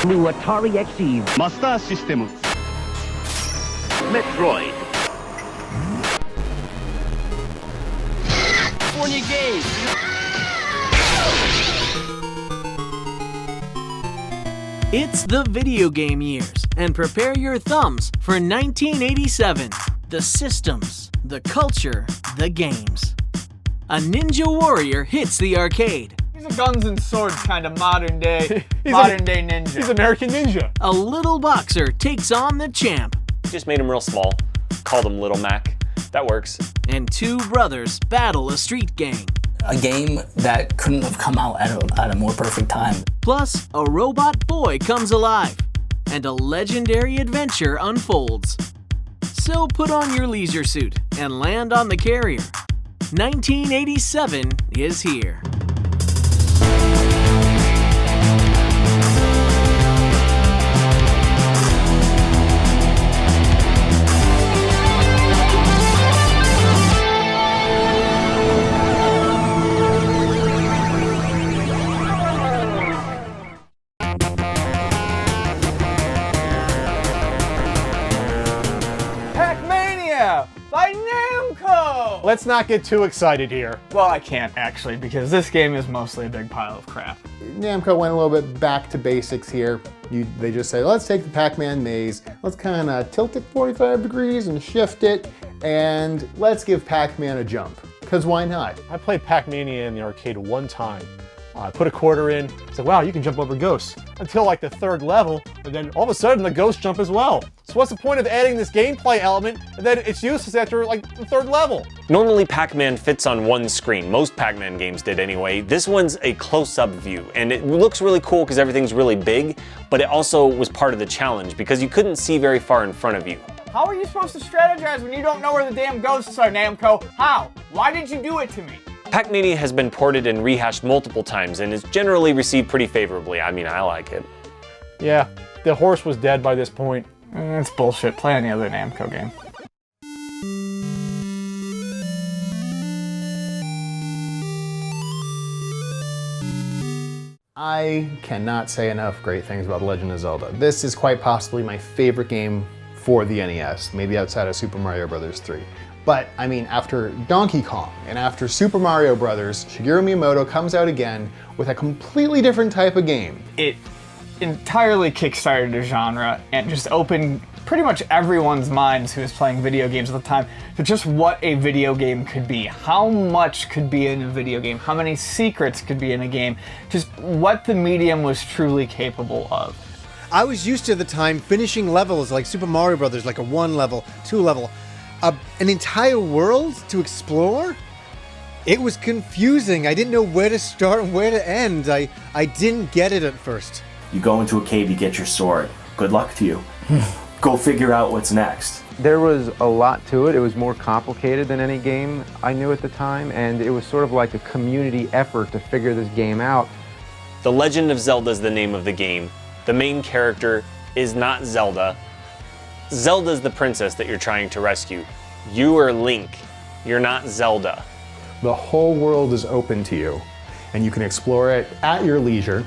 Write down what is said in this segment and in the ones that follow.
New Atari XEGS. Master System. Metroid. California Games. It's the video game years, and prepare your thumbs for 1987. The systems, the culture, the games. A ninja warrior hits the arcade. He's a guns and swords kind of modern day ninja. He's American Ninja. A little boxer takes on the champ. Just made him real small. Called him Little Mac. That works. And two brothers battle a street gang. A game that couldn't have come out at a more perfect time. Plus, a robot boy comes alive, and a legendary adventure unfolds. So put on your leisure suit and land on the carrier. 1987 is here. Pac-Mania by Namco! Let's not get too excited here. Well, I can't actually, because this game is mostly a big pile of crap. Namco went a little bit back to basics here. They just say, let's take the Pac-Man maze, let's kind of tilt it 45 degrees and shift it, and let's give Pac-Man a jump. Because why not? I played Pac-Mania in the arcade one time. I put a quarter in, said, wow, you can jump over ghosts. Until like the third level, and then all of a sudden the ghosts jump as well. So what's the point of adding this gameplay element, and then it's useless after like the third level? Normally Pac-Man fits on one screen. Most Pac-Man games did anyway. This one's a close-up view, and it looks really cool because everything's really big, but it also was part of the challenge because you couldn't see very far in front of you. How are you supposed to strategize when you don't know where the damn ghosts are, Namco? How? Why did you do it to me? Pac-Mania has been ported and rehashed multiple times and is generally received pretty favorably. I mean, I like it. Yeah, the horse was dead by this point. It's bullshit. Play any other Namco game. I cannot say enough great things about Legend of Zelda. This is quite possibly my favorite game for the NES, maybe outside of Super Mario Bros. 3. But, I mean, after Donkey Kong and after Super Mario Bros., Shigeru Miyamoto comes out again with a completely different type of game. It entirely kickstarted a genre and just opened pretty much everyone's minds who was playing video games at the time to just what a video game could be. How much could be in a video game, how many secrets could be in a game, just what the medium was truly capable of. I was used to the time finishing levels like Super Mario Brothers, like a 1 level, 2 level. An entire world to explore? It was confusing. I didn't know where to start and where to end. I didn't get it at first. You go into a cave, you get your sword. Good luck to you. Go figure out what's next. There was a lot to it. It was more complicated than any game I knew at the time, and it was sort of like a community effort to figure this game out. The Legend of Zelda is the name of the game. The main character is not Zelda. Zelda's the princess that you're trying to rescue. You are Link. You're not Zelda. The whole world is open to you, and you can explore it at your leisure.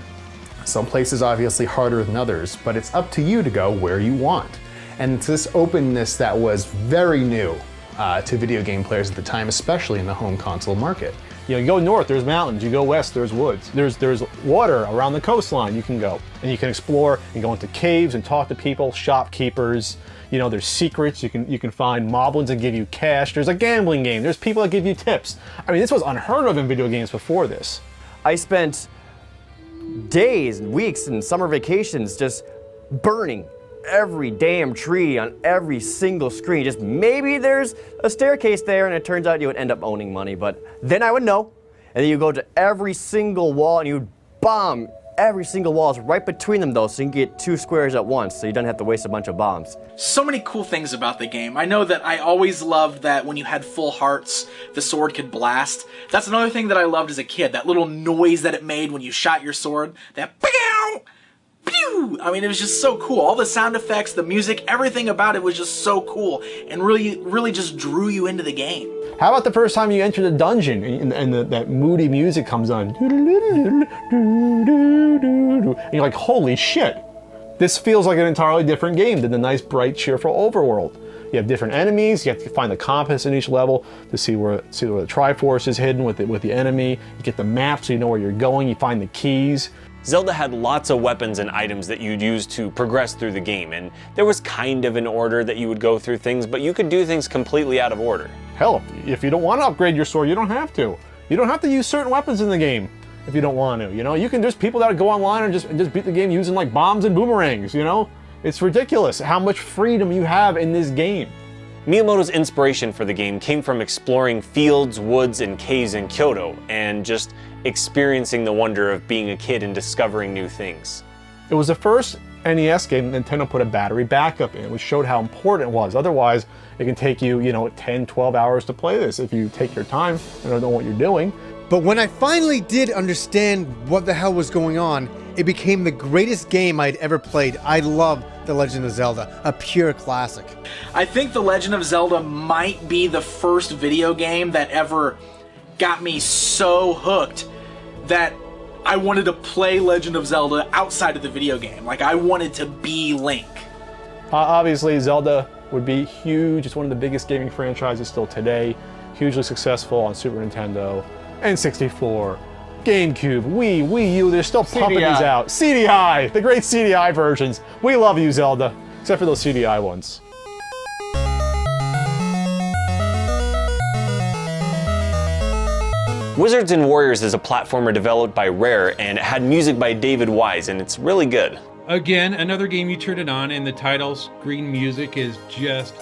Some places obviously harder than others, but it's up to you to go where you want. And it's this openness that was very new to video game players at the time, especially in the home console market. You know, you go north, there's mountains. You go west, there's woods. There's water around the coastline you can go. And you can explore and go into caves and talk to people, shopkeepers. You know, there's secrets. You can find moblins that give you cash. There's a gambling game. There's people that give you tips. I mean, this was unheard of in video games before this. I spent days, weeks, and summer vacations just burning every damn tree on every single screen. Just maybe there's a staircase there, and it turns out you would end up owning money, but then I would know. And then you go to every single wall and you bomb every single wall. Is right between them though, so you can get 2 squares at once, so you don't have to waste a bunch of bombs. So many cool things about the game. I know that I always loved that when you had full hearts, the sword could blast. That's another thing that I loved as a kid, that little noise that it made when you shot your sword. That pew! Pew! I mean, it was just so cool. All the sound effects, the music, everything about it was just so cool and really just drew you into the game. How about the first time you enter the dungeon and that moody music comes on? And you're like, holy shit, This feels like an entirely different game than the nice, bright, cheerful overworld. You have different enemies. You have to find the compass in each level to see where the Triforce is hidden with the enemy. You get the map so you know where you're going. You find the keys. Zelda had lots of weapons and items that you'd use to progress through the game, and there was kind of an order that you would go through things, but you could do things completely out of order. Hell, if you don't want to upgrade your sword, you don't have to. You don't have to use certain weapons in the game if you don't want to, you know? There's people that go online and just beat the game using like bombs and boomerangs, you know? It's ridiculous how much freedom you have in this game. Miyamoto's inspiration for the game came from exploring fields, woods, and caves in Kyoto, and just experiencing the wonder of being a kid and discovering new things. It was the first NES game Nintendo put a battery backup in, which showed how important it was. Otherwise, it can take you, 10, 12 hours to play this if you take your time and don't know what you're doing. But when I finally did understand what the hell was going on, it became the greatest game I'd ever played. I love The Legend of Zelda, a pure classic. I think The Legend of Zelda might be the first video game that ever got me so hooked that I wanted to play Legend of Zelda outside of the video game. Like, I wanted to be Link. Obviously, Zelda would be huge. It's one of the biggest gaming franchises still today. Hugely successful on Super Nintendo, N64, GameCube, Wii U. They're still pumping these out. CDI, the great CDI versions. We love you, Zelda, except for those CDI ones. Wizards and Warriors is a platformer developed by Rare, and it had music by David Wise, and it's really good. Again, another game you turn it on and the title screen music is just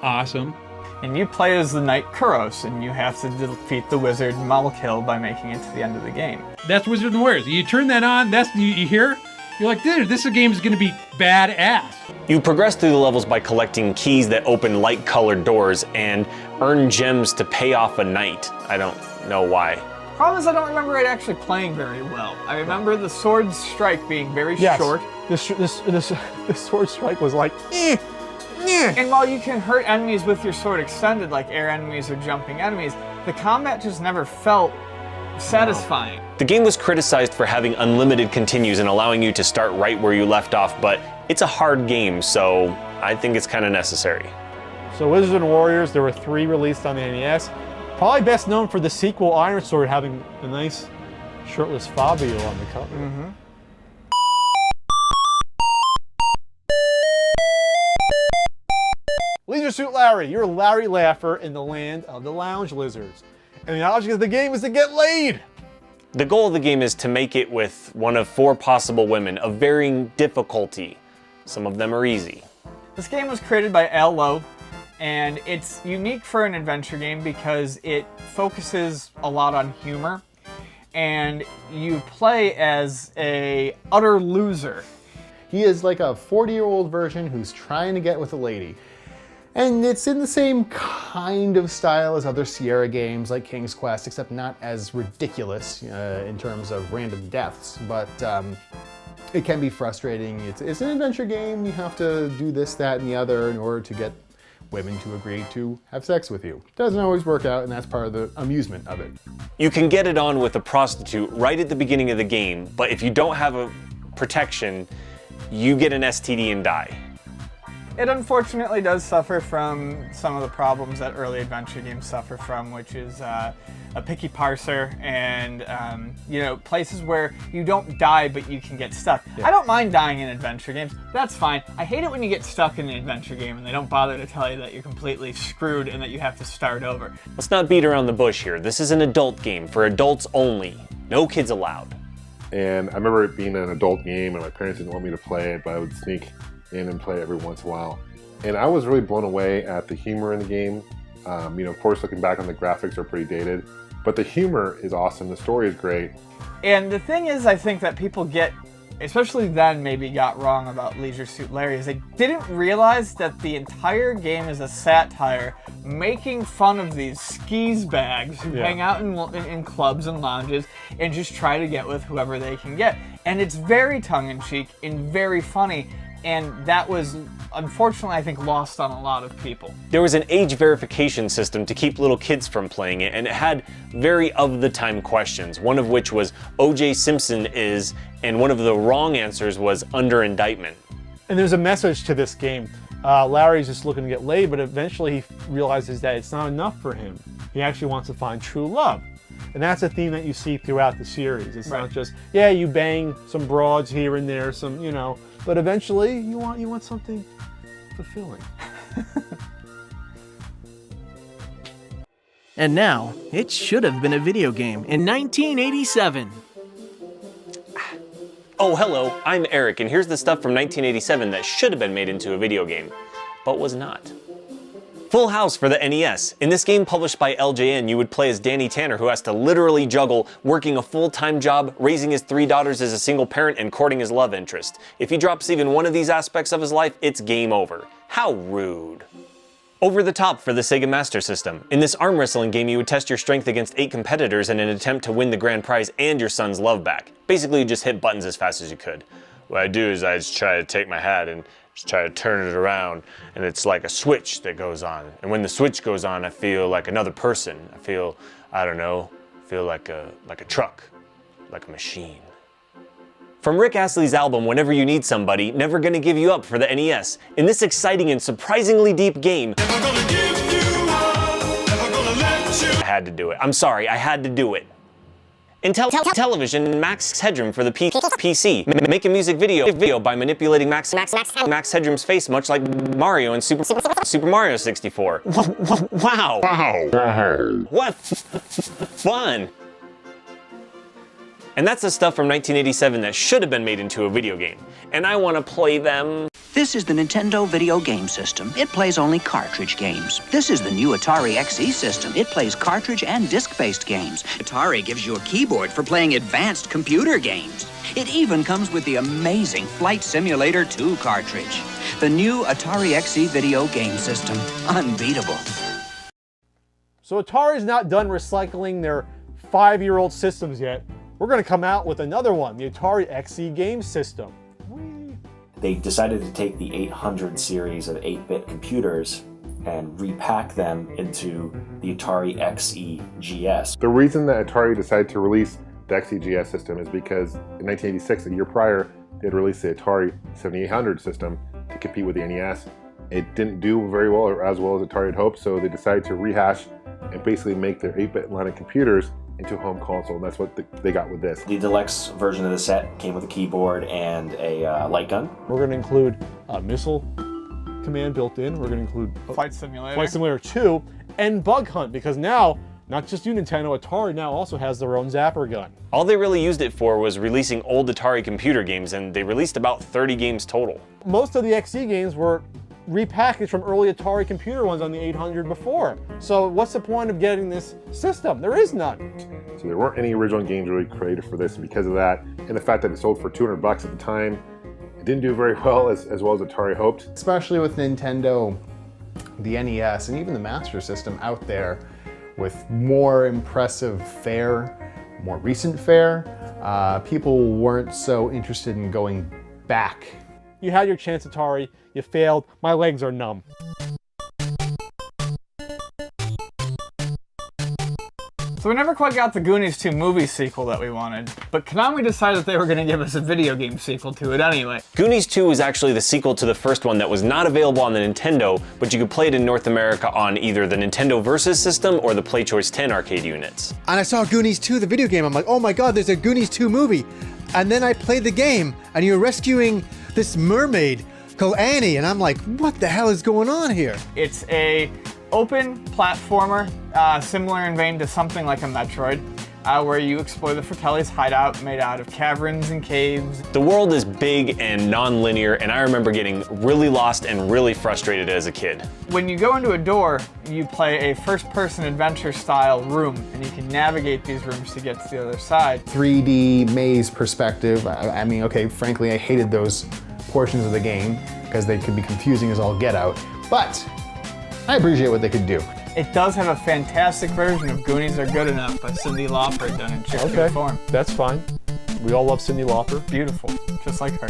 awesome. And you play as the knight Kuros, and you have to defeat the wizard Malakil by making it to the end of the game. That's Wizards and Warriors. You turn that on, you hear, you're like, dude, this game is going to be badass. You progress through the levels by collecting keys that open light-colored doors and earn gems to pay off a knight. I don't know why. Problem is, I don't remember it actually playing very well. I remember the sword strike being very short. The sword strike was like, eh. And while you can hurt enemies with your sword extended, like air enemies or jumping enemies, the combat just never felt satisfying. The game was criticized for having unlimited continues and allowing you to start right where you left off, but it's a hard game, so I think it's kind of necessary. So Wizards and Warriors, there were 3 released on the NES. Probably best known for the sequel Iron Sword having a nice shirtless Fabio on the cover. Mm-hmm. Leisure Suit Larry, you're Larry Laffer in the land of the lounge lizards. And the object of the game is to get laid. The goal of the game is to make it with one of 4 possible women of varying difficulty. Some of them are easy. This game was created by Al Lowe, and it's unique for an adventure game because it focuses a lot on humor, and you play as a utter loser. He is like a 40-year-old version who's trying to get with a lady. And it's in the same kind of style as other Sierra games like King's Quest, except not as ridiculous in terms of random deaths, but it can be frustrating. It's an adventure game. You have to do this, that, and the other in order to get women to agree to have sex with you. Doesn't always work out, and that's part of the amusement of it. You can get it on with a prostitute right at the beginning of the game, but if you don't have a protection, you get an STD and die. It unfortunately does suffer from some of the problems that early adventure games suffer from, which is a picky parser and places where you don't die but you can get stuck. Yeah. I don't mind dying in adventure games. That's fine. I hate it when you get stuck in an adventure game and they don't bother to tell you that you're completely screwed and that you have to start over. Let's not beat around the bush here. This is an adult game for adults only. No kids allowed. And I remember it being an adult game and my parents didn't want me to play it, but I would sneak in and play every once in a while. And I was really blown away at the humor in the game. Of course, looking back on the graphics are pretty dated, but the humor is awesome. The story is great. And the thing is, I think that people get, especially then maybe got wrong about Leisure Suit Larry, is they didn't realize that the entire game is a satire making fun of these skis bags who hang out in clubs and lounges and just try to get with whoever they can get. And it's very tongue-in-cheek and very funny. and that was, unfortunately, I think lost on a lot of people. There was an age verification system to keep little kids from playing it, and it had very of-the-time questions, one of which was O.J. Simpson is, and one of the wrong answers was under indictment. And there's a message to this game. Larry's just looking to get laid, but eventually he realizes that it's not enough for him. He actually wants to find true love. And that's a theme that you see throughout the series. It's not just, yeah, you bang some broads here and there, some, you know, but eventually you want something fulfilling. And now, it should have been a video game in 1987. Oh, hello, I'm Eric, and here's the stuff from 1987 that should have been made into a video game, but was not. Full House for the NES. In this game published by LJN, you would play as Danny Tanner, who has to literally juggle working a full-time job, raising his 3 daughters as a single parent, and courting his love interest. If he drops even one of these aspects of his life, it's game over. How rude. Over the Top for the Sega Master System. In this arm wrestling game, you would test your strength against 8 competitors in an attempt to win the grand prize and your son's love back. Basically, you just hit buttons as fast as you could. What I do is I just try to take my hat and just try to turn it around, and it's like a switch that goes on. And when the switch goes on, I feel like another person. I feel, I don't know, feel like a truck, like a machine. From Rick Astley's album, Whenever You Need Somebody, Never Gonna Give You Up for the NES. In this exciting and surprisingly deep game, I had to do it. I'm sorry, I had to do it. In television, Max Headroom for the PC. Make a music video by manipulating Max Headroom's face, much like Mario in Super Mario 64. Wow. What fun. And that's the stuff from 1987 that should have been made into a video game. And I want to play them. This is the Nintendo video game system. It plays only cartridge games. This is the new Atari XE system. It plays cartridge and disc-based games. Atari gives you a keyboard for playing advanced computer games. It even comes with the amazing Flight Simulator 2 cartridge. The new Atari XE video game system. Unbeatable. So Atari's not done recycling their 5-year-old systems yet. We're going to come out with another one, the Atari XE Games system. They decided to take the 800 series of 8-bit computers and repack them into the Atari XEGS. The reason that Atari decided to release the XEGS system is because in 1986, a year prior, they had released the Atari 7800 system to compete with the NES. It didn't do very well, or as well as Atari had hoped, so they decided to rehash and basically make their 8-bit line of computers into a home console, and that's what they got with this. The deluxe version of the set came with a keyboard and a light gun. We're going to include a missile command built in. We're going to include Flight Simulator 2 and Bug Hunt, because now, not just you Nintendo, Atari now also has their own zapper gun. All they really used it for was releasing old Atari computer games, and they released about 30 games total. Most of the XE games were repackaged from early Atari computer ones on the 800 before. So what's the point of getting this system? There is none. So there weren't any original games really created for this, and because of that, and the fact that it sold for $200 at the time, it didn't do very well as well as Atari hoped. Especially with Nintendo, the NES, and even the Master System out there with more impressive fare, more recent fare, people weren't so interested in going back. You had your chance, Atari. You failed. My legs are numb. So we never quite got the Goonies II movie sequel that we wanted, but Konami decided that they were going to give us a video game sequel to it anyway. Goonies 2 was actually the sequel to the first one that was not available on the Nintendo, but you could play it in North America on either the Nintendo Versus system or the PlayChoice 10 arcade units. And I saw Goonies 2, the video game. I'm like, oh my god, there's a Goonies 2 movie. And then I played the game, and you're rescuing this mermaid called Annie, and I'm like, what the hell is going on here? It's a open platformer, similar in vein to something like a Metroid, where you explore the Fratelli's hideout made out of caverns and caves. The world is big and non-linear, and I remember getting really lost and really frustrated as a kid. When you go into a door, you play a first-person adventure-style room, and you can navigate these rooms to get to the other side. 3D maze perspective. I mean, okay, frankly, I hated those portions of the game because they could be confusing as all get out, but I appreciate what they could do. It does have a fantastic version of Goonies Are Good Enough by Cyndi Lauper done in chiptune form. That's fine. We all love Cyndi Lauper. Beautiful, just like her.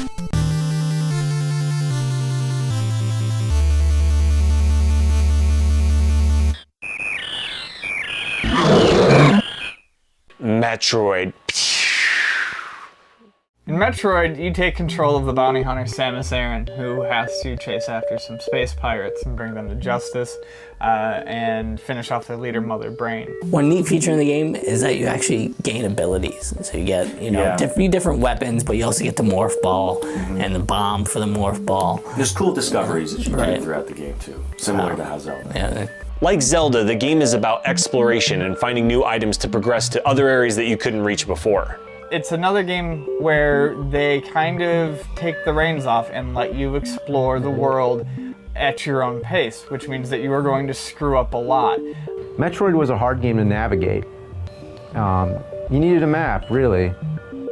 Metroid. In Metroid, you take control of the bounty hunter Samus Aran, who has to chase after some space pirates and bring them to justice, and finish off their leader, Mother Brain. One neat feature in the game is that you actually gain abilities. So you get, different weapons, but you also get the morph ball and the bomb for the morph ball. There's cool discoveries that you do throughout the game too, similar to how Zelda. Yeah. Like Zelda, the game is about exploration and finding new items to progress to other areas that you couldn't reach before. It's another game where they kind of take the reins off and let you explore the world at your own pace, which means that you are going to screw up a lot. Metroid was a hard game to navigate. You needed a map, really.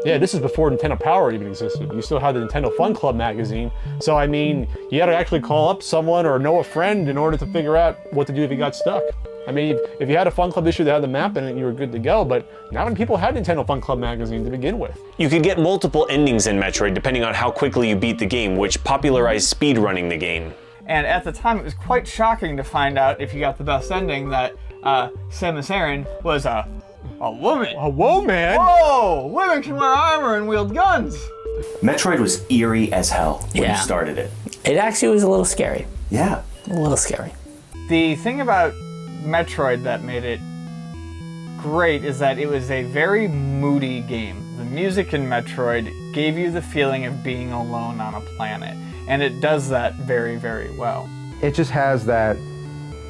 Yeah, this is before Nintendo Power even existed. You still had the Nintendo Fun Club magazine. So, I mean, you had to actually call up someone or know a friend in order to figure out what to do if you got stuck. I mean, if you had a Fun Club issue that had the map in it, you were good to go, but not many people had Nintendo Fun Club magazine to begin with. You could get multiple endings in Metroid depending on how quickly you beat the game, which popularized speedrunning the game. And at the time, it was quite shocking to find out, if you got the best ending, that Samus Aran was a woman. A woman? Whoa! Women can wear armor and wield guns! Metroid was eerie as hell when you started it. It actually was a little scary. Yeah. A little scary. The thing about Metroid that made it great is that it was a very moody game. The music in Metroid gave you the feeling of being alone on a planet, and it does that very, very well. It just has that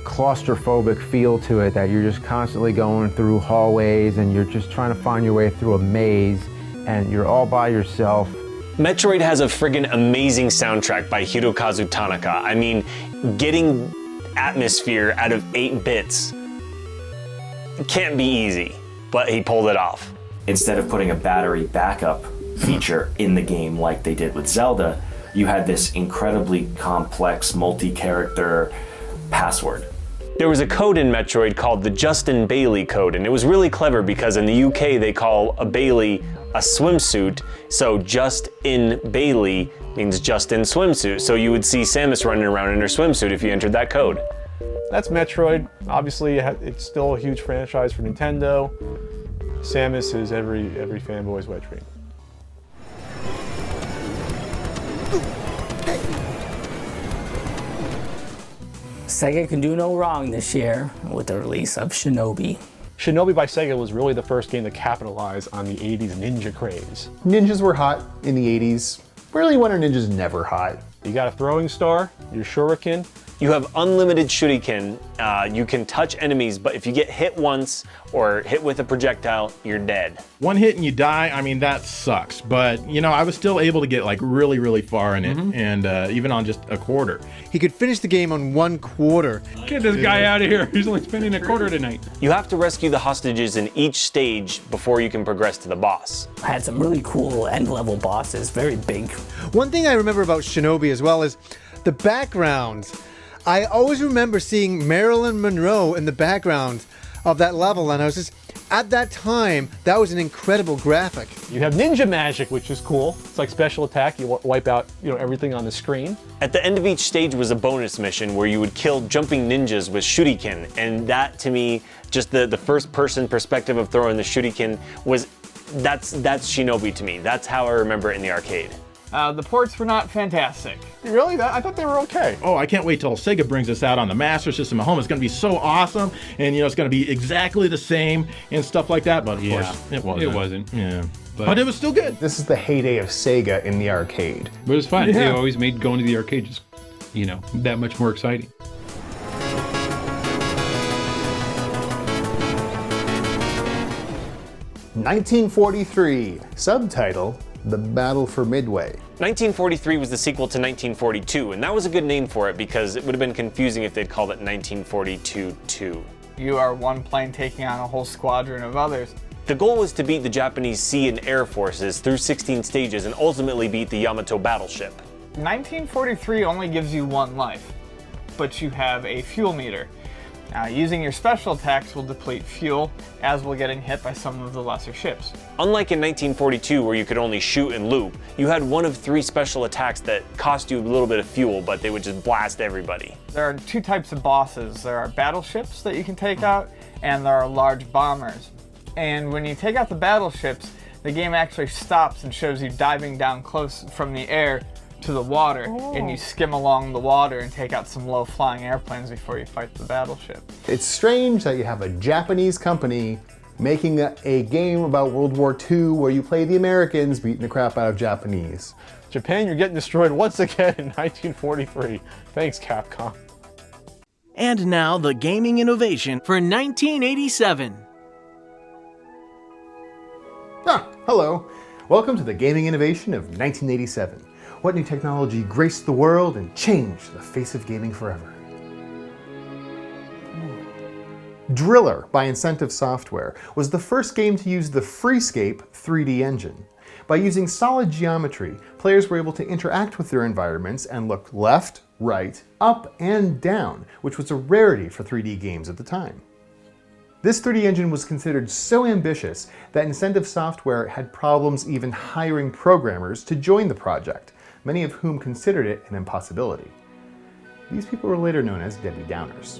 claustrophobic feel to it, that you're just constantly going through hallways and you're just trying to find your way through a maze and you're all by yourself. Metroid has a friggin' amazing soundtrack by Hirokazu Tanaka. I mean, getting atmosphere out of 8 bits can't be easy, but he pulled it off. Instead of putting a battery backup feature in the game like they did with Zelda, you had this incredibly complex multi-character password. There was a code in Metroid called the Justin Bailey code, and it was really clever because in the UK they call a Bailey a swimsuit, so just in Bailey means just in swimsuit. So you would see Samus running around in her swimsuit if you entered that code. That's Metroid. Obviously, it's still a huge franchise for Nintendo. Samus is every fanboy's wet dream. Sega can do no wrong this year with the release of Shinobi. Shinobi by Sega was really the first game to capitalize on the 80s ninja craze. Ninjas were hot in the 80s. Really, when are ninjas never hot? You got a throwing star, your shuriken. You have unlimited shuriken. You can touch enemies, but if you get hit once or hit with a projectile, you're dead. One hit and you die, I mean, that sucks. But, you know, I was still able to get like really, really far in it, and even on just a quarter. He could finish the game on 1/4. Get this guy out of here. He's only spending a quarter tonight. You have to rescue the hostages in each stage before you can progress to the boss. I had some really cool end-level bosses, very big. One thing I remember about Shinobi as well is the backgrounds. I always remember seeing Marilyn Monroe in the background of that level, and I was just, at that time, that was an incredible graphic. You have ninja magic, which is cool. It's like special attack. You wipe out, everything on the screen. At the end of each stage was a bonus mission where you would kill jumping ninjas with shuriken, and that to me, just the first person perspective of throwing the shuriken that's Shinobi to me. That's how I remember it in the arcade. The ports were not fantastic. Really? I thought they were okay. Oh, I can't wait till Sega brings this out on the Master System at home. It's going to be so awesome, and it's going to be exactly the same and stuff like that. But of course, it wasn't. It wasn't. Yeah, but it was still good. This is the heyday of Sega in the arcade. But it was fun. Yeah. They always made going to the arcade just, that much more exciting. (1943), subtitle, The Battle for Midway. 1943 was the sequel to 1942, and that was a good name for it because it would have been confusing if they'd called it 1942-2. You are one plane taking on a whole squadron of others. The goal was to beat the Japanese sea and air forces through 16 stages and ultimately beat the Yamato battleship. 1943 only gives you 1 life, but you have a fuel meter. Using your special attacks will deplete fuel, as will getting hit by some of the lesser ships. Unlike in 1942 where you could only shoot and loop, you had one of 3 special attacks that cost you a little bit of fuel, but they would just blast everybody. There are 2 types of bosses. There are battleships that you can take out, and there are large bombers. And when you take out the battleships, the game actually stops and shows you diving down close from the air to the water, and you skim along the water and take out some low-flying airplanes before you fight the battleship. It's strange that you have a Japanese company making a game about World War II where you play the Americans beating the crap out of Japanese. Japan, you're getting destroyed once again in 1943. Thanks, Capcom. And now the gaming innovation for 1987. Hello. Welcome to the gaming innovation of 1987. What new technology graced the world and changed the face of gaming forever? Driller by Incentive Software was the first game to use the Freescape 3D engine. By using solid geometry, players were able to interact with their environments and look left, right, up, and down, which was a rarity for 3D games at the time. This 3D engine was considered so ambitious that Incentive Software had problems even hiring programmers to join the project, many of whom considered it an impossibility. These people were later known as Debbie Downers.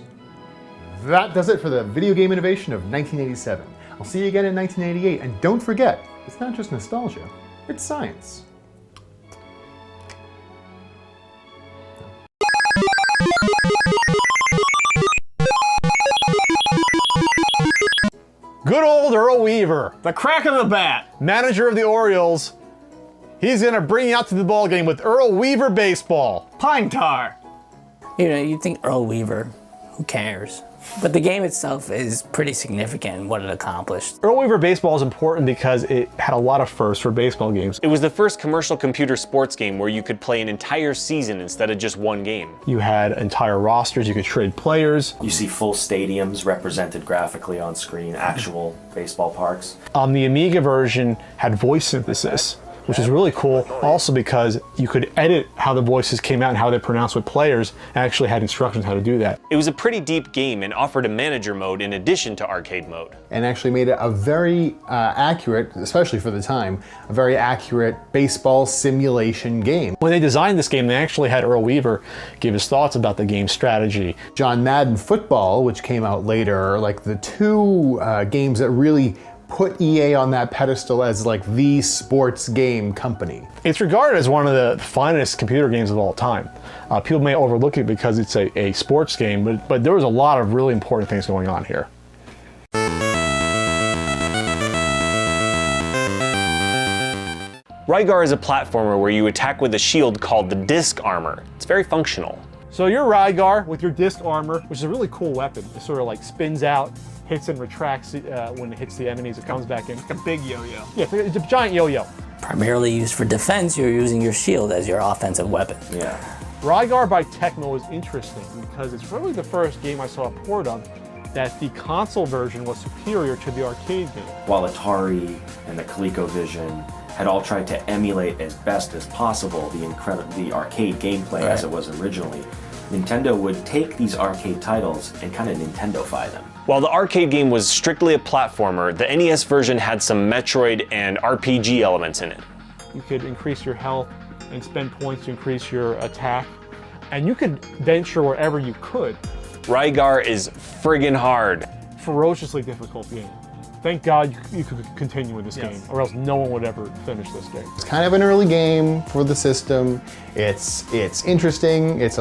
That does it for the video game innovation of 1987. I'll see you again in 1988, and don't forget, it's not just nostalgia, it's science. Good old Earl Weaver. The crack of the bat. Manager of the Orioles. He's gonna bring you out to the ball game with Earl Weaver baseball. Pine tar. You know, you'd think Earl Weaver, who cares? But the game itself is pretty significant in what it accomplished. Earl Weaver baseball is important because it had a lot of firsts for baseball games. It was the first commercial computer sports game where you could play an entire season instead of just one game. You had entire rosters, you could trade players. You see full stadiums represented graphically on screen, actual baseball parks. The Amiga version had voice synthesis, which is really cool, also because you could edit how the voices came out and how they pronounced with players, and actually had instructions how to do that. It was a pretty deep game and offered a manager mode in addition to arcade mode. And actually made it a very accurate, especially for the time, a very accurate baseball simulation game. When they designed this game, they actually had Earl Weaver give his thoughts about the game's strategy. John Madden Football, which came out later, are like the two games that really put EA on that pedestal as like the sports game company. It's regarded as one of the finest computer games of all time. People may overlook it because it's a sports game, but there was a lot of really important things going on here. Rygar is a platformer where you attack with a shield called the disc armor. It's very functional. So you're Rygar with your disc armor, which is a really cool weapon. It sort of like spins out, hits and retracts when it hits the enemies, it comes back in. Like a big yo-yo. Yeah, it's a giant yo-yo. Primarily used for defense, you're using your shield as your offensive weapon. Yeah. Rygar by Tecmo is interesting because it's really the first game I saw a port of that the console version was superior to the arcade game. While Atari and the ColecoVision had all tried to emulate as best as possible the arcade gameplay as it was originally, Nintendo would take these arcade titles and kind of Nintendo-fy them. While the arcade game was strictly a platformer, the NES version had some Metroid and RPG elements in it. You could increase your health and spend points to increase your attack, and you could venture wherever you could. Rygar is friggin' hard. Ferociously difficult game. Thank God you could continue with this game, or else no one would ever finish this game. It's kind of an early game for the system. It's interesting. It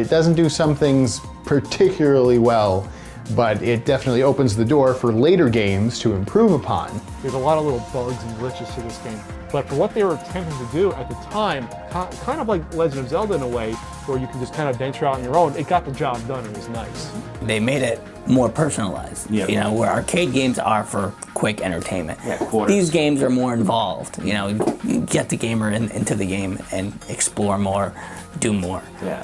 doesn't do some things particularly well, but it definitely opens the door for later games to improve upon. There's a lot of little bugs and glitches to this game, but for what they were attempting to do at the time, kind of like Legend of Zelda in a way, where you can just kind of venture out on your own, it got the job done. It was nice. They made it more personalized. Yeah. You know, where arcade games are for quick entertainment. Yeah, quarters. These games are more involved. You know, you get the gamer into the game and explore more, do more. Yeah.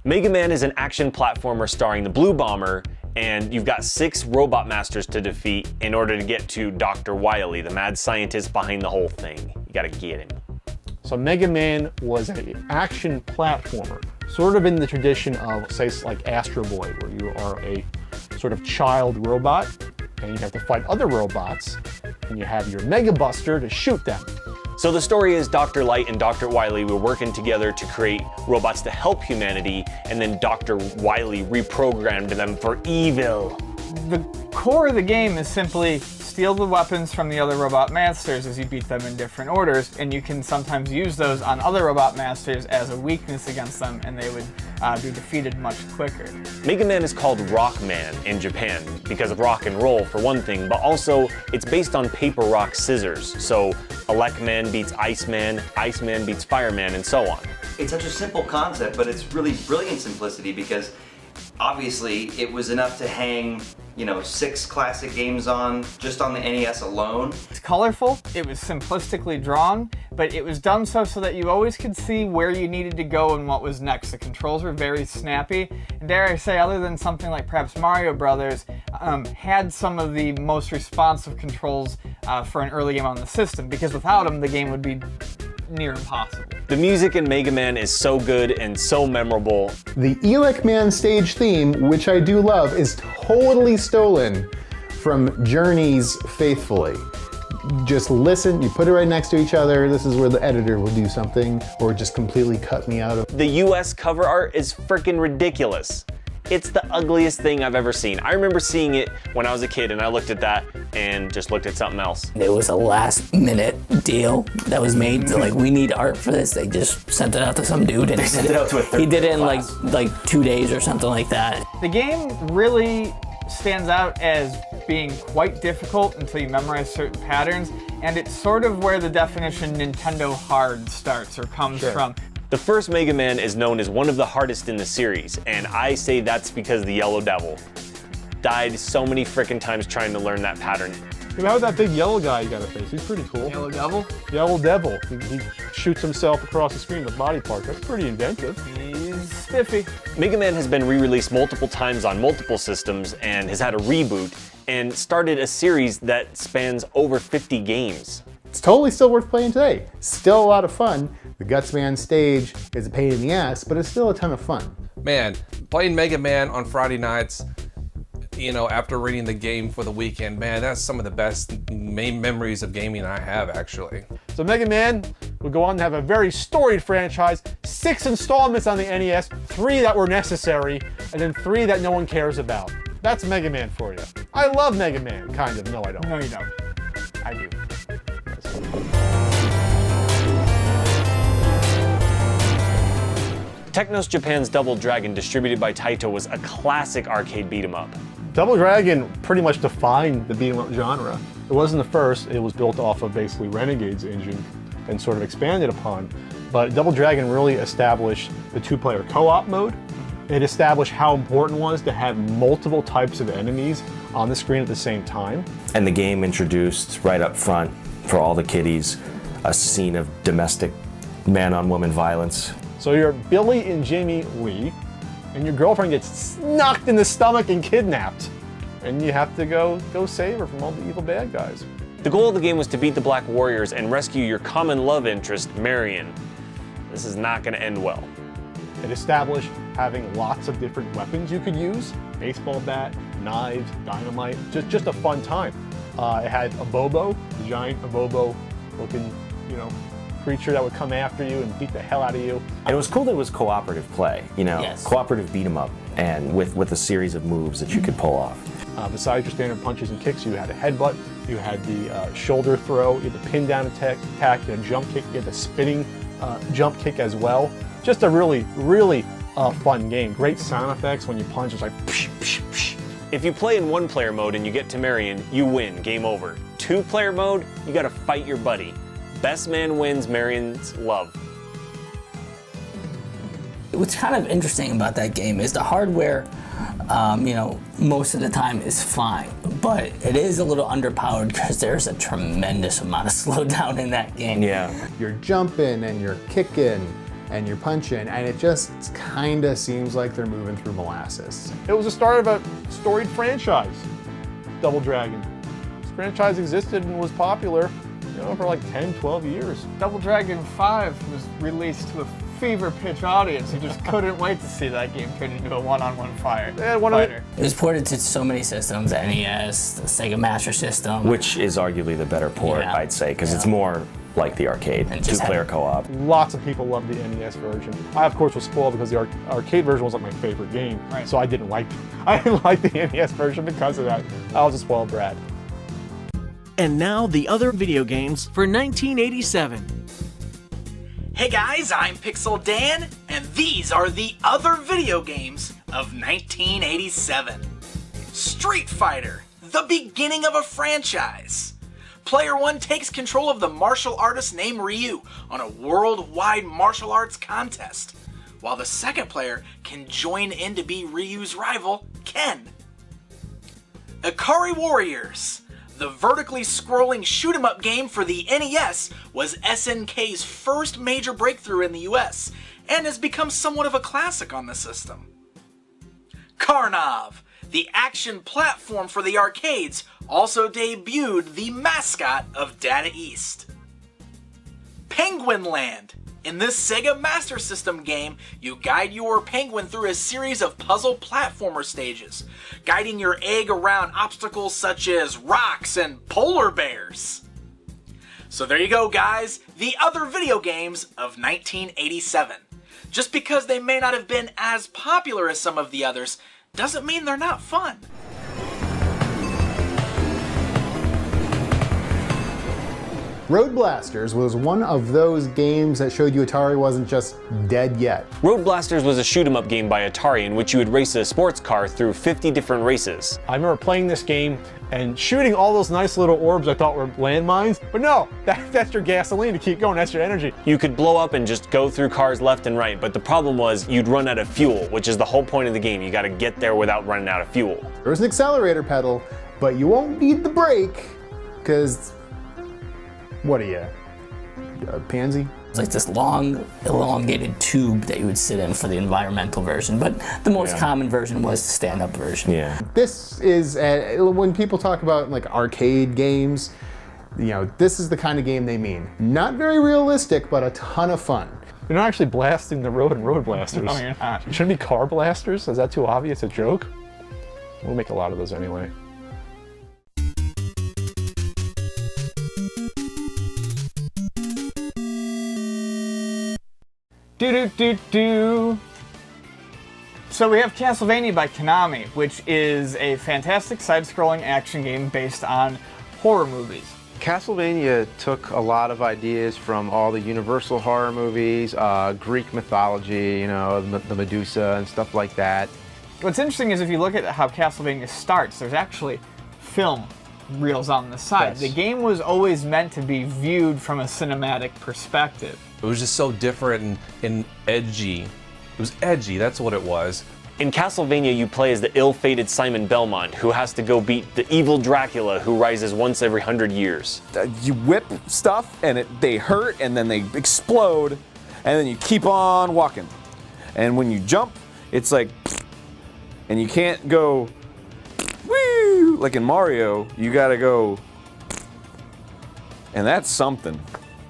Mega Man is an action platformer starring the Blue Bomber, and you've got 6 robot masters to defeat in order to get to Dr. Wily, the mad scientist behind the whole thing. You gotta get him. So Mega Man was an action platformer, sort of in the tradition of, say, like Astro Boy, where you are a sort of child robot, and you have to fight other robots, and you have your Mega Buster to shoot them. So the story is Dr. Light and Dr. Wily were working together to create robots to help humanity, and then Dr. Wily reprogrammed them for evil. The core of the game is simply steal the weapons from the other robot masters as you beat them in different orders, and you can sometimes use those on other robot masters as a weakness against them, and they would be defeated much quicker. Mega Man is called Rockman in Japan because of rock and roll for one thing, but also it's based on paper, rock, scissors. So Elecman beats Iceman, Iceman beats Fireman, and so on. It's such a simple concept, but it's really brilliant simplicity because obviously it was enough to hang, 6 classic games on, just on the NES alone. It's colorful, it was simplistically drawn, but it was done so that you always could see where you needed to go and what was next. The controls were very snappy, and dare I say, other than something like perhaps Mario Brothers, had some of the most responsive controls for an early game on the system, because without them, the game would be near impossible. The music in Mega Man is so good and so memorable. The Elecman stage theme, which I do love, is totally stolen from Journey's Faithfully. Just listen, you put it right next to each other, this is where the editor will do something, or just completely cut me out of. The US cover art is freaking ridiculous. It's the ugliest thing I've ever seen. I remember seeing it when I was a kid and I looked at that and just looked at something else. It was a last minute deal that was made. Like, we need art for this. They just sent it out to some dude and sent it out to a third he did it in class. like 2 days or something like that. The game really stands out as being quite difficult until you memorize certain patterns, and it's sort of where the definition Nintendo hard starts or comes from. The first Mega Man is known as one of the hardest in the series, and I say that's because the Yellow Devil died so many frickin' times trying to learn that pattern. How about that big yellow guy you gotta face? He's pretty cool. Yellow Devil? Yellow Devil. He shoots himself across the screen with body parts. That's pretty inventive. He's spiffy. Mega Man has been re-released multiple times on multiple systems and has had a reboot and started a series that spans over 50 games. It's totally still worth playing today. Still a lot of fun. The Gutsman stage is a pain in the ass, but it's still a ton of fun. Man, playing Mega Man on Friday nights, after reading the game for the weekend, man, that's some of the best main memories of gaming I have, actually. So Mega Man would go on to have a very storied franchise, 6 installments on the NES, 3 that were necessary, and then 3 that no one cares about. That's Mega Man for you. I love Mega Man, kind of. No, I don't. No, you don't. I do. Technos Japan's Double Dragon, distributed by Taito, was a classic arcade beat-em-up. Double Dragon pretty much defined the beat-em-up genre. It wasn't the first, it was built off of basically Renegade's engine and sort of expanded upon. But Double Dragon really established the 2-player co-op mode. It established how important it was to have multiple types of enemies on the screen at the same time. And the game introduced right up front, for all the kiddies, a scene of domestic man-on-woman violence. So you're Billy and Jamie Lee, and your girlfriend gets knocked in the stomach and kidnapped. And you have to go save her from all the evil bad guys. The goal of the game was to beat the Black Warriors and rescue your common love interest, Marion. This is not going to end well. It established having lots of different weapons you could use. Baseball bat, knives, dynamite, just a fun time. It had a Bobo, a giant Abobo looking, creature that would come after you and beat the hell out of you. And it was cool that it was cooperative play, Yes. cooperative beat 'em up, and with a series of moves that you could pull off. Besides your standard punches and kicks, you had a headbutt, you had the shoulder throw, you had the pin down attack, you had a jump kick, you had the spinning jump kick as well. Just a really, really fun game. Great sound effects when you punch, it's like psh, psh, psh. If you play in 1-player mode and you get to Marion, you win, game over. 2-player mode, you gotta fight your buddy. Best man wins Marion's love. What's kind of interesting about that game is the hardware, most of the time is fine, but it is a little underpowered because there's a tremendous amount of slowdown in that game. Yeah. You're jumping and you're kicking and you're punching, and it just kind of seems like they're moving through molasses. It was the start of a storied franchise, Double Dragon. This franchise existed and was popular, for like 10, 12 years. Double Dragon 5 was released to a fever pitch audience who just couldn't wait to see that game turn into a one-on-one fighter. It was ported to so many systems, the NES, the Sega Master System. Which is arguably the better port, Yeah. I'd say, because it's more like the arcade and two-player co-op. Lots of people love the NES version. I, of course, was spoiled because the arcade version was like my favorite game, so I didn't like the NES version because of that. I was a spoiled brat. And now the other video games for 1987. Hey guys, I'm Pixel Dan, and these are the other video games of 1987. Street Fighter, the beginning of a franchise. Player 1 takes control of the martial artist named Ryu on a worldwide martial arts contest, while the second player can join in to be Ryu's rival, Ken. Ikari Warriors, the vertically scrolling shoot-'em-up game for the NES, was SNK's first major breakthrough in the US, and has become somewhat of a classic on the system. Karnov, the action platform for the arcades, also debuted the mascot of Data East. Penguin Land. In this Sega Master System game, you guide your penguin through a series of puzzle platformer stages, guiding your egg around obstacles such as rocks and polar bears. So there you go, guys, the other video games of 1987. Just because they may not have been as popular as some of the others, doesn't mean they're not fun. Road Blasters was one of those games that showed you Atari wasn't just dead yet. Road Blasters was a shoot-'em-up game by Atari in which you would race a sports car through 50 different races. I remember playing this game and shooting all those nice little orbs I thought were landmines, but no, that's your gasoline to keep going, that's your energy. You could blow up and just go through cars left and right, but the problem was you'd run out of fuel, which is the whole point of the game. You gotta get there without running out of fuel. There's an accelerator pedal, but you won't need the brake, because what are you, a pansy? It's like this long, elongated tube that you would sit in for the environmental version, but the most common version was the stand-up version. Yeah. This is, when people talk about like arcade games, you know, this is the kind of game they mean. Not very realistic, but a ton of fun. You're not actually blasting the road in Road Blasters. No, you're not. Shouldn't it be car blasters? Is that too obvious a joke? We'll make a lot of those anyway. So we have Castlevania by Konami, which is a fantastic side-scrolling action game based on horror movies. Castlevania took a lot of ideas from all the Universal horror movies, Greek mythology, you know, the Medusa and stuff like that. What's interesting is if you look at how Castlevania starts, there's actually film reels on the side. Yes. The game was always meant to be viewed from a cinematic perspective. It was just so different and edgy. It was edgy, that's what it was. In Castlevania, you play as the ill-fated Simon Belmont, who has to go beat the evil Dracula, who rises once every 100 years. You whip stuff, and they hurt, and then they explode, and then you keep on walking. And when you jump, it's like, and you can't go, woo, like in Mario, you gotta go, and that's something.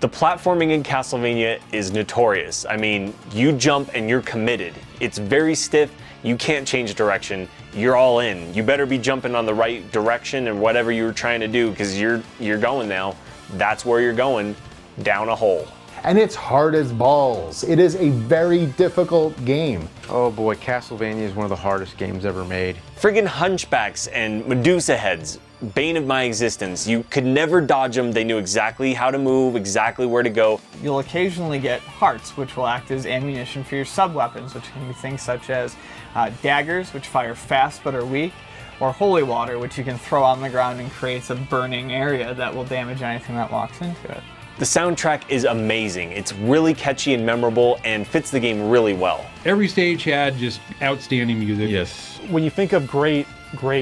The platforming in Castlevania is notorious. I mean, you jump and you're committed. It's very stiff, you can't change direction, you're all in. You better be jumping on the right direction and whatever you're trying to do, because you're going now. That's where you're going, down a hole. And it's hard as balls. It is a very difficult game. Oh boy, Castlevania is one of the hardest games ever made. Friggin' hunchbacks and Medusa heads, bane of my existence. You could never dodge them. They knew exactly how to move, exactly where to go. You'll occasionally get hearts, which will act as ammunition for your sub-weapons, which can be things such as daggers, which fire fast but are weak, or holy water, which you can throw on the ground and creates a burning area that will damage anything that walks into it. The soundtrack is amazing. It's really catchy and memorable and fits the game really well. Every stage had just outstanding music. Yes. When you think of great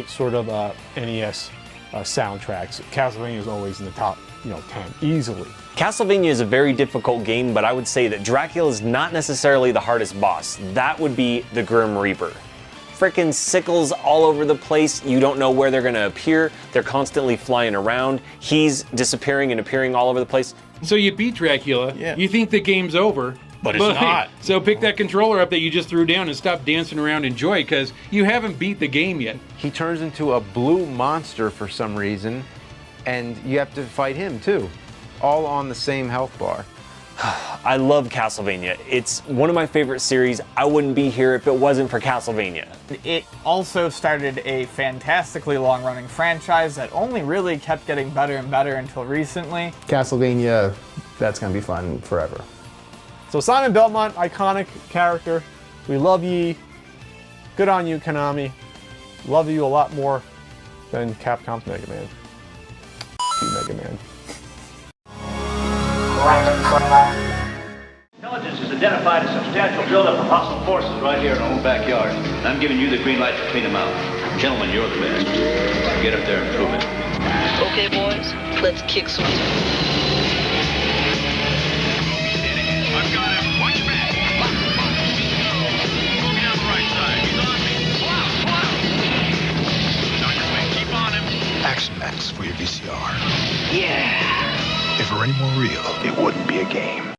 sort of NES soundtracks, Castlevania is always in the top, 10 easily. Castlevania is a very difficult game, but I would say that Dracula is not necessarily the hardest boss. That would be the Grim Reaper. Frickin' sickles all over the place. You don't know where they're gonna appear. They're constantly flying around. He's disappearing and appearing all over the place. So you beat Dracula, you think the game's over. But it's not. So pick that controller up that you just threw down and stop dancing around and enjoy it, because you haven't beat the game yet. He turns into a blue monster for some reason, and you have to fight him too. all on the same health bar. I love Castlevania. It's one of my favorite series. I wouldn't be here if it wasn't for Castlevania. It also started a fantastically long-running franchise that only really kept getting better and better until recently. Castlevania, that's gonna be fun forever. So Simon Belmont, iconic character. We love ye. Good on you, Konami. Love you a lot more than Capcom's Mega Man. Mega Man. Intelligence has identified a substantial buildup of hostile forces right here in our own backyard. And I'm giving you the green light to clean them out. Gentlemen, you're the best. Get up there and prove it. Okay, boys, let's kick some. I've got him. Watch back. Moving down the right side. He's on me. Pull out. On your way. Keep on him. Action Max for your VCR. Yeah. If it were any more real, it wouldn't be a game.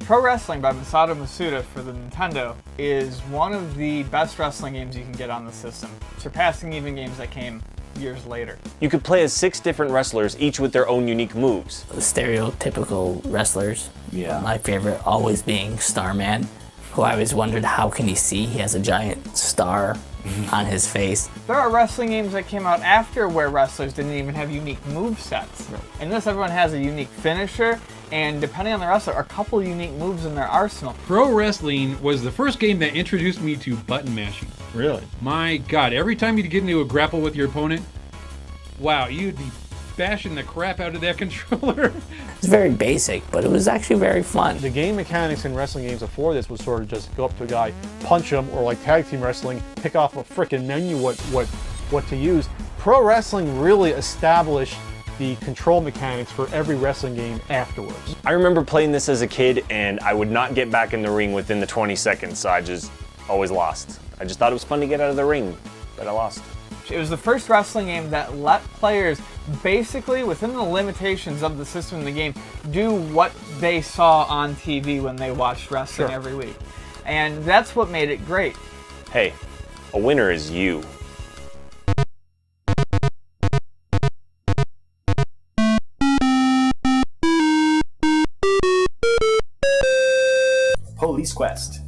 Pro Wrestling by Masato Masuda for the Nintendo is one of the best wrestling games you can get on the system, surpassing even games that came years later. You could play as 6 different wrestlers, each with their own unique moves. Stereotypical wrestlers. Yeah. My favorite always being Starman, who I always wondered how can he see? He has a giant star on his face. There are wrestling games that came out after where wrestlers didn't even have unique movesets. In this, everyone has a unique finisher, and depending on the wrestler, a couple unique moves in their arsenal. Pro Wrestling was the first game that introduced me to button mashing. Really? My God, every time you'd get into a grapple with your opponent, wow, you'd be bashing the crap out of that controller. It's very basic, but it was actually very fun. The game mechanics in wrestling games before this was sort of just go up to a guy, punch him, or like tag team wrestling, pick off a frickin' menu what to use. Pro Wrestling really established the control mechanics for every wrestling game afterwards. I remember playing this as a kid, and I would not get back in the ring within the 20 seconds, so I just always lost. I just thought it was fun to get out of the ring, but I lost. It was the first wrestling game that let players basically, within the limitations of the system in the game, do what they saw on TV when they watched wrestling every week. And that's what made it great. Hey, a winner is you. Police Quest.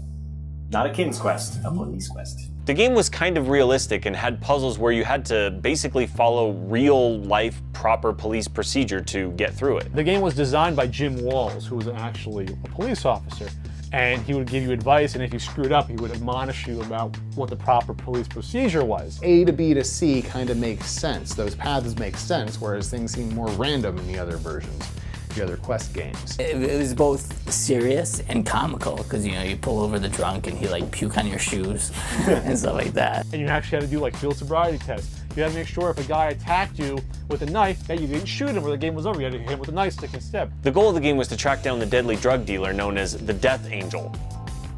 Not a King's Quest, a Police Quest. The game was kind of realistic and had puzzles where you had to basically follow real-life proper police procedure to get through it. The game was designed by Jim Walls, who was actually a police officer, and he would give you advice, and if you screwed up, he would admonish you about what the proper police procedure was. A to B to C kind of makes sense. Those paths make sense, whereas things seem more random in the other versions, the other Quest games. It was both serious and comical, because you pull over the drunk and he puke on your shoes and stuff like that. And you actually had to do field sobriety tests. You had to make sure if a guy attacked you with a knife that you didn't shoot him or the game was over. You had to hit him with a knife stick instead. The goal of the game was to track down the deadly drug dealer known as the Death Angel.